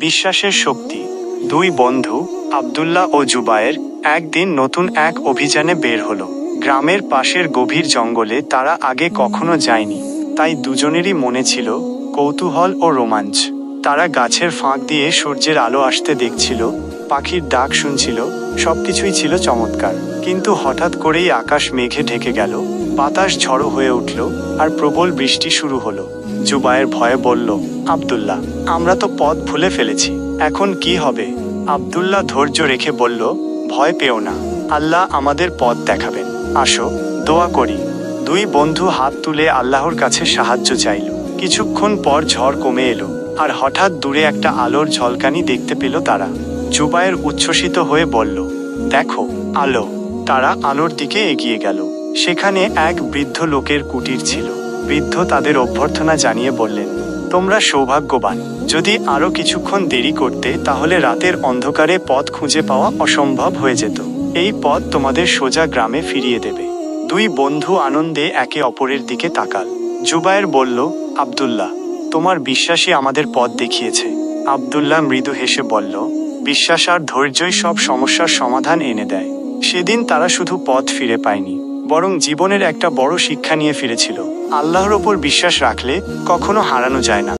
বিশ্বাসের শক্তি। দুই বন্ধু আব্দুল্লাহ ও জুবায়ের একদিন নতুন এক অভিযানে বের হলো। গ্রামের পাশের গভীর জঙ্গলে তারা আগে কখনো যায়নি, তাই দুজনেরই মনে ছিল কৌতূহল ও রোমাঞ্চ। তারা গাছের ফাঁক দিয়ে সূর্যের আলো আসতে দেখছিল, পাখির ডাক শুনছিল, সবকিছুই ছিল চমৎকার। কিন্তু হঠাৎ করেই আকাশ মেঘে ঢেকে গেল, বাতাস ঝড়ো হয়ে উঠল, আর প্রবল বৃষ্টি শুরু হলো। জুবায়ের ভয়ে বলল, আব্দুল্লাহ, আমরা তো পথ ভুলে ফেলেছি, এখন কি হবে? আব্দুল্লাহ ধৈর্য রেখে বলল, ভয় পেও না, আল্লাহ আমাদের পথ দেখাবেন, আসো দোয়া করি। দুই বন্ধু হাত তুলে আল্লাহর কাছে সাহায্য চাইল। কিছুক্ষণ পর ঝড় কমে এলো, আর হঠাৎ দূরে একটা আলোর ঝলকানি দেখতে পেল তারা। জুবায়ের উচ্ছ্বসিত হয়ে বলল, দেখো, আলো। তারা আলোর দিকে এগিয়ে গেল। সেখানে এক বৃদ্ধ লোকের কুটির ছিল। বৃদ্ধ তাদের অভ্যর্থনা জানিয়ে বললেন, তোমরা সৌভাগ্যবান, যদি আরো কিছুক্ষণ দেরি করতে তাহলে রাতের অন্ধকারে পথ খুঁজে পাওয়া অসম্ভব হয়ে যেত। এই পথ তোমাদের সোজা গ্রামে ফিরিয়ে দেবে। দুই বন্ধু আনন্দে একে অপরের দিকে তাকাল। জুবায়ের বলল, আব্দুল্লাহ, তোমার বিশ্বাসই আমাদের পথ দেখিয়েছে। আব্দুল্লাহ মৃদু হেসে বলল, বিশ্বাস আর ধৈর্যই সব সমস্যার সমাধান এনে দেয়। সেদিন তারা শুধু পথ ফিরে পায়নি, বরং জীবনের একটা বড় শিক্ষা নিয়ে ফিরেছিল। আল্লাহর ওপর বিশ্বাস রাখলে কখনো হারানো যায় না।